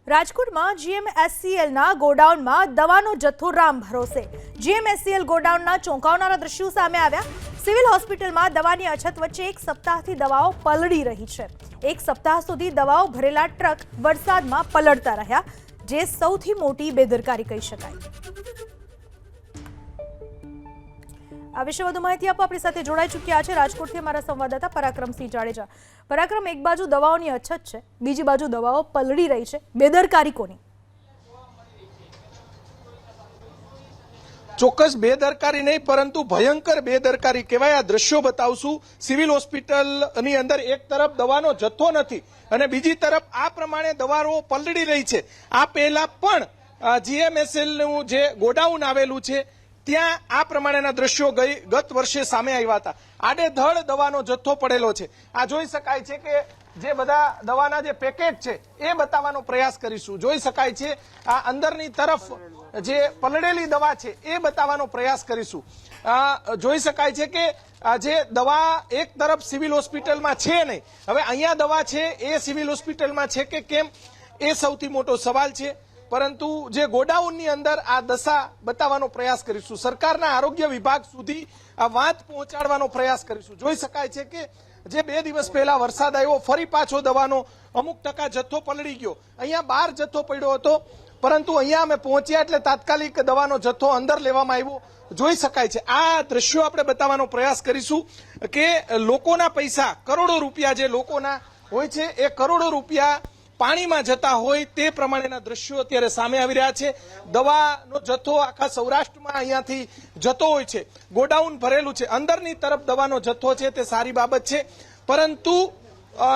રાજકોટમાં જીએમએસસીએલના ગોડાઉનમાં દવાનો જથ્થો રામ ભરોસે। જીએમએસસીએલ ગોડાઉનના ચોંકાવનારા દ્રશ્યો સામે આવ્યા। સિવિલ હોસ્પિટલમાં દવાની અછત વચ્ચે એક સપ્તાહથી દવાઓ પલળી રહી છે। એક સપ્તાહ સુધી દવાઓ ભરેલા ટ્રક વરસાદમાં પલળતા રહ્યા, જે સૌથી મોટી બેદરકારી કહી શકાય। આ વિશે વધુ માહિતી આપવા આપણી સાથે જોડાઈ ચૂક્યા છે રાજકોટથી અમારા સંવાદદાતા પરાક્રમસિંહ જાડેજા। પરાક્રમ, એક બાજુ દવાઓની અછત છે, બીજી બાજુ દવાઓ પલળી રહી છે, બેદરકારી કોની? ચોક્કસ બેદરકારી નહીં, પરંતુ ભયંકર બેદરકારી કહેવાય। આ દ્રશ્યો બતાવશું। સિવિલ હોસ્પિટલની અંદર એક તરફ દવાનો જથ્થો નથી અને બીજી તરફ આ પ્રમાણે દવાઓ પલળી રહી છે। આ પહેલા પણ જીએમએસએલ નું જે ગોડાઉન આવેલું છે ત્યાં આ પ્રમાણેના દ્રશ્યો ગત વર્ષે સામે આવ્યા હતા। આડેધડ દવાનો જથ્થો પડેલો છે। આ જોઈ શકાય છે કે જે બધા દવાના જે પેકેટ છે એ બતાવવાનો પ્રયાસ કરીશું। જોઈ શકાય છે આ અંદરની તરફ જે પલળેલી દવા છે એ બતાવવાનો પ્રયાસ કરીશું। જોઈ શકાય છે કે જે દવા એક તરફ સિવિલ હોસ્પિટલમાં છે નહીં, હવે અહીંયા દવા છે એ સિવિલ હોસ્પિટલમાં છે કે કેમ એ સૌથી મોટો સવાલ છે। પરંતુ જે ગોડાઉનની અંદર આ દશા બતાવવાનો પ્રયાસ કરીશું। સરકારના આરોગ્ય વિભાગ સુધી આ વાત પહોંચાડવાનો પ્રયાસ કરીશું। જોઈ શકાય છે કે જે 2 દિવસ પહેલા વરસાદ આવ્યો, ફરી પાછો દવાનો અમુક ટકા જથ્થો પલળી ગયો। અહીંયા 12 જથ્થો પડ્યો હતો, પરંતુ અહીંયા અમે પહોંચ્યા એટલે તાત્કાલિક દવાનો જથ્થો અંદર લેવામાં આવ્યો। જોઈ શકાય છે આ દ્રશ્યો આપણે બતાવવાનો પ્રયાસ કરીશું કે લોકોના પૈસા, કરોડો રૂપિયા જે લોકોના હોય છે એ કરોડો રૂપિયા પાણીમાં જતા હોય તે પ્રમાણેના દ્રશ્યો અત્યારે સામે આવી રહ્યા છે। દવાનો જથ્થો આખા સૌરાષ્ટ્રમાં અહીંયાથી જતો હોય છે, ગોડાઉન ભરેલું છે, અંદરની તરફ દવાનો જથ્થો છે તે સારી બાબત છે, પરંતુ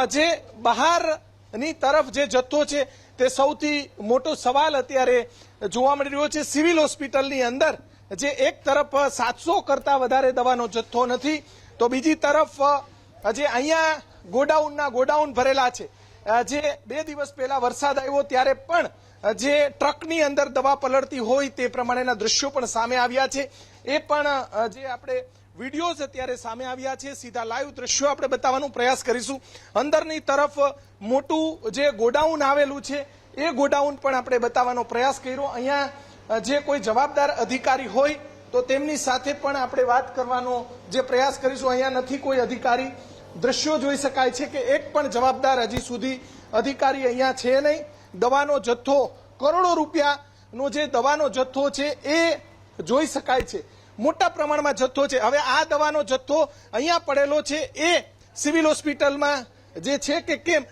જે બહારની તરફ જે જથ્થો છે તે સૌથી મોટો સવાલ અત્યારે જોવા મળી રહ્યો છે। સિવિલ હોસ્પિટલની અંદર જે એક તરફ 700 કરતા વધારે દવાનો જથ્થો નથી, તો બીજી તરફ જે અહીંયા ગોડાઉન ભરેલા છે। જે 2 દિવસ પહેલા વરસાદ આવ્યો ત્યારે પણ જે ટ્રકની અંદર દવા પલળતી હોય તે પ્રમાણેના દ્રશ્યો પણ સામે આવ્યા છે। એ પણ જે આપણે વિડીયોઝ અત્યારે સામે આવ્યા છે, સીધા લાઈવ દ્રશ્યો આપણે બતાવવાનો પ્રયાસ કરીશું। અંદરની તરફ મોટું જે ગોડાઉન આવેલું છે એ ગોડાઉન પણ આપણે બતાવવાનો પ્રયાસ કર્યો। અહીંયા જે કોઈ જવાબદાર અધિકારી હોય તો તેમની સાથે પણ આપણે વાત કરવાનો જે પ્રયાસ કરીશું। અહીંયા નથી કોઈ અધિકારી। દ્રશ્યો જોઈ શકાય છે કે એક પણ જવાબદાર હજી સુધી અધિકારી અહીંયા છે નહીં। દવાનો જથ્થો, કરોડો રૂપિયાનો જે દવાનો જથ્થો છે એ જોઈ શકાય છે, મોટા પ્રમાણમાં જથ્થો છે। હવે આ દવાનો જથ્થો અહીંયા પડેલો છે એ સિવિલ હોસ્પિટલમાં જે છે કે કેમ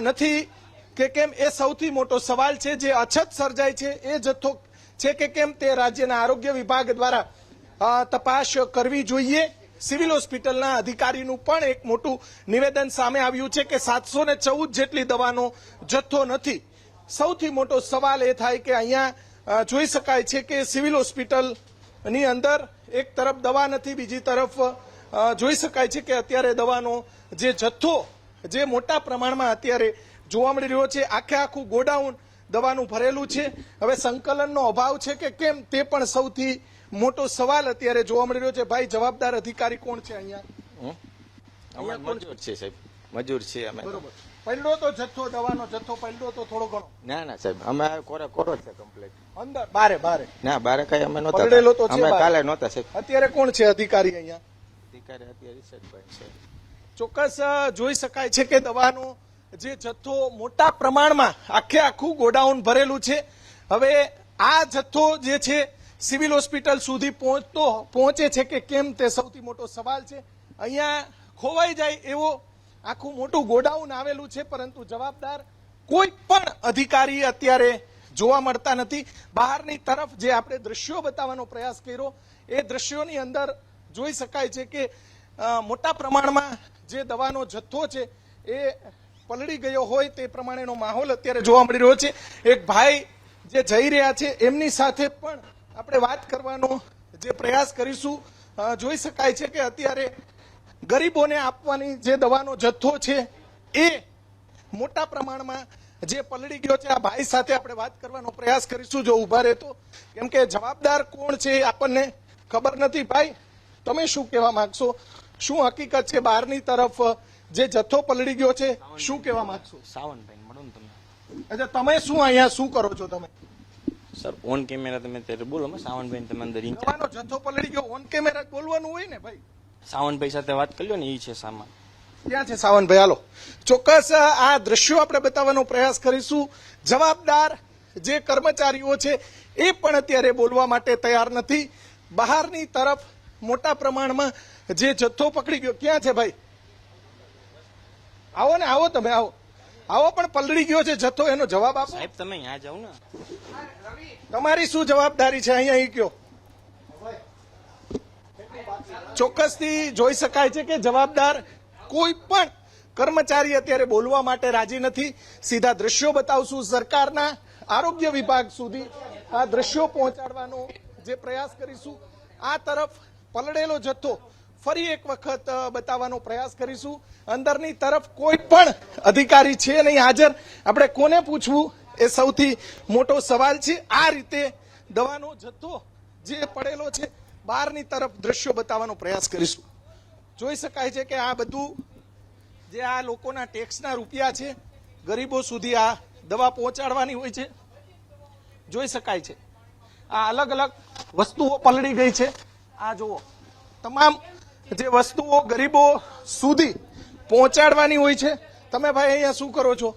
નથી કે કેમ એ સૌથી મોટો સવાલ છે। જે અછત સર્જાય છે એ જથ્થો છે કે કેમ તે રાજ્યના આરોગ્ય વિભાગ દ્વારા તપાસ કરવી જોઈએ। સિવિલ હોસ્પિટલના અધિકારીનું પણ એક મોટું નિવેદન સામે આવ્યું છે કે 714 જેટલી દવાનો જથ્થો નથી। સૌથી મોટો સવાલ એ થાય કે અહીંયા જોઈ શકાય છે કે સિવિલ હોસ્પિટલની અંદર એક તરફ દવા નથી, બીજી તરફ જોઈ શકાય છે કે અત્યારે દવાનો જે જથ્થો જે મોટા પ્રમાણમાં અત્યારે જોવા મળી રહ્યો છે, આખું ગોડાઉન દવાનું ભરેલું છે। હવે સંકલનનો અભાવ છે કે કેમ તે પણ સૌથી મોટો સવાલ અત્યારે જોવા મળી રહ્યો છે। ભાઈ, જવાબદાર અધિકારી કોણ છે અહીંયા? મજૂર છે સાહેબ, મજૂર છે અમે। બરોબર, પડ્યો તો જથ્થો, દવાનો જથ્થો પડ્યો તો થોડો ઘણો? ના સાહેબ, અમે કોરો છે કમ્પ્લીટ। અંદર બારે ના, બારે કઈ અમે નહોતા, પડેલો તો છે, અમે કાલે નહોતા સાહેબ। અત્યારે કોણ છે અધિકારી અહીંયા? અધિકારી અત્યારે રિસર્ચભાઈ છે। ચોક્કસ જોઈ શકાય છે કે દવાનો જે જથ્થો મોટા પ્રમાણમાં આખું ગોડાઉન ભરેલું છે। હવે આ જથ્થો જે છે સિવિલ હોસ્પિટલ સુધી પહોંચે છે કે કેમ તે સૌથી મોટો સવાલ છે। અહીંયા ખોવાઈ જાય એવો આખું મોટું ગોડાઉન આવેલું છે, પરંતુ જવાબદાર કોઈ પણ અધિકારી અત્યારે જોવા મળતા નથી। બહારની તરફ જે આપણે દ્રશ્યો બતાવવાનો પ્રયાસ કર્યો એ દ્રશ્યોની અંદર જોઈ શકાય છે કે મોટા પ્રમાણમાં જે દવાનો જથ્થો છે એ પલળી ગયો હોય તે પ્રમાણેનો માહોલ અત્યારે જોવા મળી રહ્યો છે। એક ભાઈ જે જઈ રહ્યા છે એમની સાથે પણ આપણે વાત કરવાનો જે પ્રયાસ કરીશું। જોઈ શકાય છે કે અત્યારે ગરીબોને આપવાની જે દવાનો જથ્થો છે એ મોટા પ્રમાણમાં જે પલળી ગયો છે। આ ભાઈ સાથે આપણે વાત કરવાનો પ્રયાસ કરીશું, જો ઉભા રહેતો, કેમ કે જવાબદાર કોણ છે આપણને ખબર નથી। ભાઈ, તમે શું કહેવા માંગશો? શું હકીકત છે? બહારની તરફ જે જથ્થો પલળી ગયો છે, શું કહેવા માંગશો? સાવનભાઈ મળો ને તમે। અચ્છા તમે શું અહીંયા શું કરો છો તમે સર ઓન કેમેરા તમે ત્યારે બોલો ને સાવનભાઈ તમે અંદર દવાનો જથ્થો પલળી ગયો ઓન કેમેરા બોલવાનું હોય ને ભાઈ સાવનભાઈ સાથે વાત કરી લો ને એ છે સામાન ક્યાં છે સાવનભાઈ હાલો ચોક્કસ આ દ્રશ્યો આપણે બતાવવાનો પ્રયાસ કરીશું જવાબદાર જે કર્મચારીઓ છે એ પણ અત્યારે બોલવા માટે તૈયાર નથી બહારની તરફ મોટા પ્રમાણમાં જે જથ્થો પકડી ગયો ક્યાં છે ભાઈ આવો ને આવો તમે આવો આવો પણ પલળી ગયો છે જથ્થો એનો જવાબ આપો સાહેબ તમે અહીંયા જાઓ ને તમારી શું જવાબદારી છે અહીંયા ઈ કયો ચોક્કસથી જોઈ શકાય છે કે જવાબદાર કોઈ પણ કર્મચારી અત્યારે બોલવા માટે રાજી નથી સીધા દ્રશ્યો બતાવશું સરકારના આરોગ્ય વિભાગ સુધી આ દ્રશ્યો પહોંચાડવાનો જે પ્રયાસ કરીશું આ તરફ પલળેલો જથ્થો ફરી એક વખત બતાવવાનો પ્રયાસ કરીશું અંદરની તરફ કોઈ પણ અધિકારી છે નહીં હાજર આપણે કોને પૂછવું એ સૌથી મોટો સવાલ છે આ રીતે દવાનો જથ્થો જે પડેલો છે બહારની તરફ દ્રશ્યો બતાવવાનો પ્રયાસ કરીશું જોઈ શકાય છે કે આ બધું જે આ લોકોના ટેક્સના રૂપિયા છે ગરીબો સુધી આ દવા પહોંચાડવાની હોય છે જોઈ શકાય છે આ અલગ અલગ વસ્તુઓ પલળી ગઈ છે આ જુઓ તમામ જે વસ્તુઓ ગરીબો સુધી પહોંચાડવાની હોય છે તમે ભાઈ અહીંયા શું કરો છો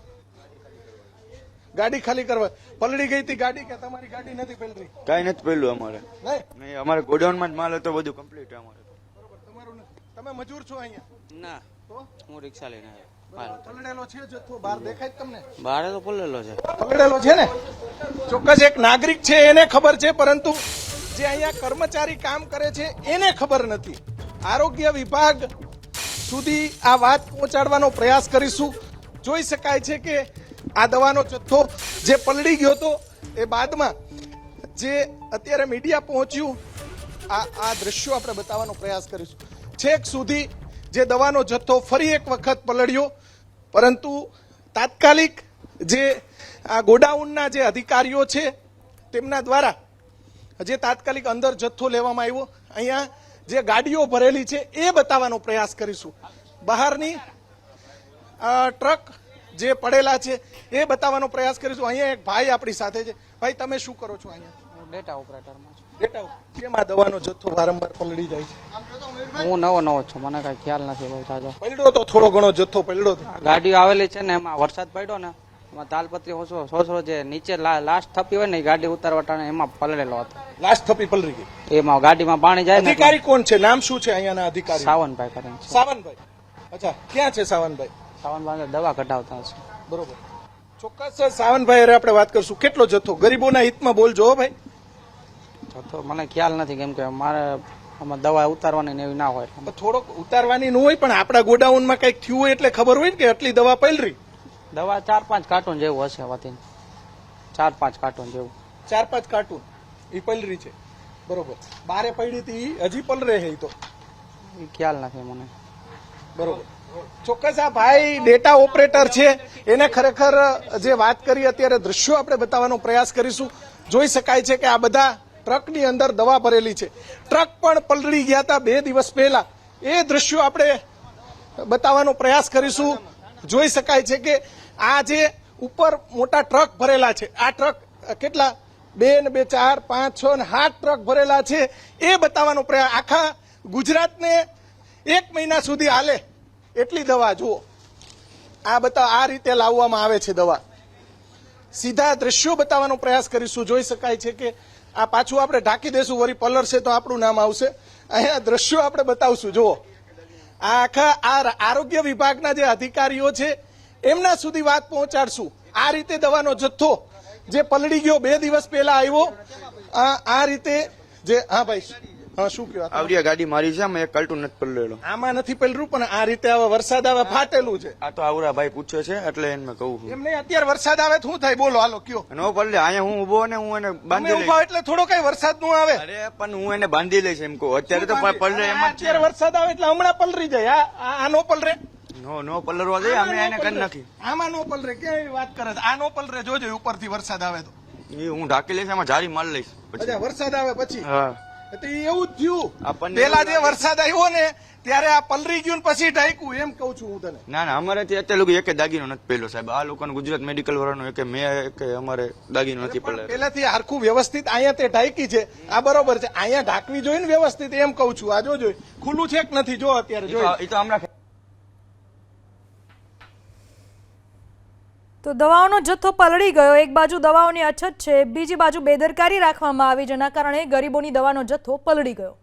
ગાડી ખાલી કરવા પલળી ગઈ હતી ગાડી કે તમારી ગાડી નથી પલળી કઈ નથી પેલું અમારે નહીં અમારે ગોડાઉન માં જ માલ હતો બધું કમ્પ્લીટ અમારે બરોબર તમારું નથી તમે મજૂર છો અહીંયા ના તો હું રિક્ષા લઈને પલળેલો છે જથ્થો બહાર દેખાય જ તમને બહાર તો પલ્લેલો છે પકડેલો છે ને ચોક્કસ એક નાગરિક છે એને ખબર છે પરંતુ જે અહીંયા કર્મચારી કામ કરે છે એને ખબર નથી આરોગ્ય વિભાગ સુધી આ વાત પહોંચાડવાનો પ્રયાસ કરીશું જોઈ શકાય છે કે આ દવાનો જથ્થો જે પલળી ગયો હતો એ બાદમાં જે અત્યારે મીડિયા પહોંચ્યું આ દ્રશ્યો આપણે બતાવવાનો પ્રયાસ કરીશું છેક સુધી જે દવાનો જથ્થો ફરી એક વખત પલળ્યો પરંતુ તાત્કાલિક જે આ ગોડાઉનના જે અધિકારીઓ છે તેમના દ્વારા જે તાત્કાલિક અંદર જથ્થો લેવામાં આવ્યો અહીંયા જે ગાડીઓ ભરેલી છે એ બતાવવાનો પ્રયાસ કરીશું બહારની ટ્રક જે પડેલા છે એ બતાવવાનો પ્રયાસ કરીશું અહીંયા એક ભાઈ આપણી સાથે છે ભાઈ તમે શું કરો છો અહીંયા ડેટા ઓપરેટરમાં છું. ડેટા કેમ આ દવાનો જથ્થો વારંવાર પલળી જાય છે હું નવો છું, મને કઈ ખ્યાલ નથી બહુ જાજો. પડ્યો તો થોડો ઘણો જથ્થો પડ્યો હતો ગાડીઓ આવેલી છે ને એમાં વરસાદ પડ્યો ને એમાં તાલપત્રી સોસો જે નીચે લાસ્ટ થપી હોય ને એ ગાડી ઉતારવા ટાણે એમાં પલળેલો હતો. લાસ્ટ થપી પલળી ગઈ એમાં ગાડીમાં પાણી જાય ને અધિકારી કોણ છે નામ શું છે અહીંયાના અધિકારી સાવનભાઈ કરીને છે. સાવનભાઈ અચ્છા ક્યાં છે સાવનભાઈ સાવનભાઈ દવા કઢાવતા છે. બરોબર ચોક્કસ સાવનભાઈ અરે આપણે વાત કરશું કેટલો જથ્થો ગરીબોના હિતમાં બોલજો હો ભાઈ તો મને ખ્યાલ નથી કેમ કે મારે આમાં દવા ઉતારવાની ને એવી ના હોય. થોડોક ઉતારવાની ન હોય પણ આપણા ગોડાઉનમાં કઈક થયું હોય એટલે ખબર હોય ને કે આટલી દવા પલરી દવા 4-5 કાર્ટૂન જેવું હશે વધી 4-5 કાર્ટૂન જેવું 4-5 કાર્ટૂન ઈ પલરી છે બરોબર બારે પડી હતી હજી પલરે છે ઈ તો એ ખ્યાલ નથી મને. બરોબર ચોક્કસ આ ભાઈ ડેટા ઓપરેટર છે એને ખરેખર જે વાત કરી અત્યારે દ્રશ્યો આપણે બતાવવાનો પ્રયાસ કરીશું જોઈ શકાય છે કે આ બધા ટ્રકની અંદર દવા ભરેલી છે ટ્રક પણ પલળી ગયા હતા 2 દિવસ પહેલા એ દ્રશ્યો આપણે બતાવવાનો પ્રયાસ કરીશું જોઈ શકાય છે કે આ જે ઉપર મોટા ટ્રક ભરેલા છે આ ટ્રક કેટલા 2 ને 2 4 5 6 ને 7 ટ્રક ભરેલા છે એ બતાવવાનો પ્રયાસ આખા ગુજરાતને 1 મહિના સુધી હાલે એટલી દવા જુઓ આ રીતે લાવવામાં આવે છે દવા સીધા દ્રશ્યો બતાવવાનો પ્રયાસ કરીશું જોઈ શકાય છે કે આ પાછું આપણે ઢાંકી દેશું વળી પલળશે તો આપણું નામ આવશે અહીંયા દ્રશ્યો આપણે બતાવશું જુઓ આ આખા આરોગ્ય વિભાગના જે અધિકારીઓ છે એમના સુધી વાત પહોંચાડશું આ રીતે દવાનો જથ્થો જે પલળી ગયો 2 દિવસ પહેલા આવ્યો આ રીતે જે હા ભાઈ હા શું કહ્યું આવડી ગાડી મારી છે આમાં એક કલ્ટું નથી પલળેલો આમાં નથી પલર્યું પણ આ રીતે હવે વરસાદ આવે ફાટેલું છે આ તો આવડા ભાઈ પૂછે છે એટલે એને મેં કહું છું એમ નહીં અત્યારે વરસાદ આવે તો શું થાય બોલો હાલો કયો નો પલળે અહીંયા હું ઉભો ને હું એને તમે બાંધી લઈશ ઉભા એટલે થોડો કઈ વરસાદ નું આવે અરે પણ હું એને બાંધી લઈશ એમ કહું અત્યારે તો પલળે એમ જ અત્યારે વરસાદ આવે એટલે હમણાં પલરી જાય આ નો પલરે નો પલળવા દે અમે એને કરી નાખી આમાં નો પલરે કેવી વાત કરે છે આ નો પલરે જોજો ઉપરથી વરસાદ આવે તો એ હું ઢાંકી લઈશ એમાં જારી માર લઈશ પછી અચ્છા વરસાદ આવે પછી હા તો ઈ એવું જ થયું આપણને પેલા એવું જે વરસાદ આવ્યો ને ત્યારે આ પલરી ગયું ને પછી ઢાંક્યું એમ કઉ છું હું તને. ના ના અમારે ત્યાં અત્યારે લોકો એક દાગીનો નથી પહેલો સાહેબ. આ લોકોને ગુજરાત મેડિકલ વાળાનો એક અમારે દાગીનો નથી પડેલો. પેલાથી હરખું વ્યવસ્થિત અહીંયા તે ઢાંકી છે આ બરોબર છે, અહીંયા ઢાંકવી જોઈએ ને વ્યવસ્થિત એમ કઉ છું. આ જોજો ખુલ્લું છે કે નથી જો અત્યારે જોઈ. એ તો હમણાં તો દવાઓનો જથ્થો પલળી ગયો. એક બાજુ દવાઓની અછત છે, બીજી બાજુ બેદરકારી રાખવામાં આવી, જેના કારણે ગરીબોની દવાનો જથ્થો પલળી ગયો.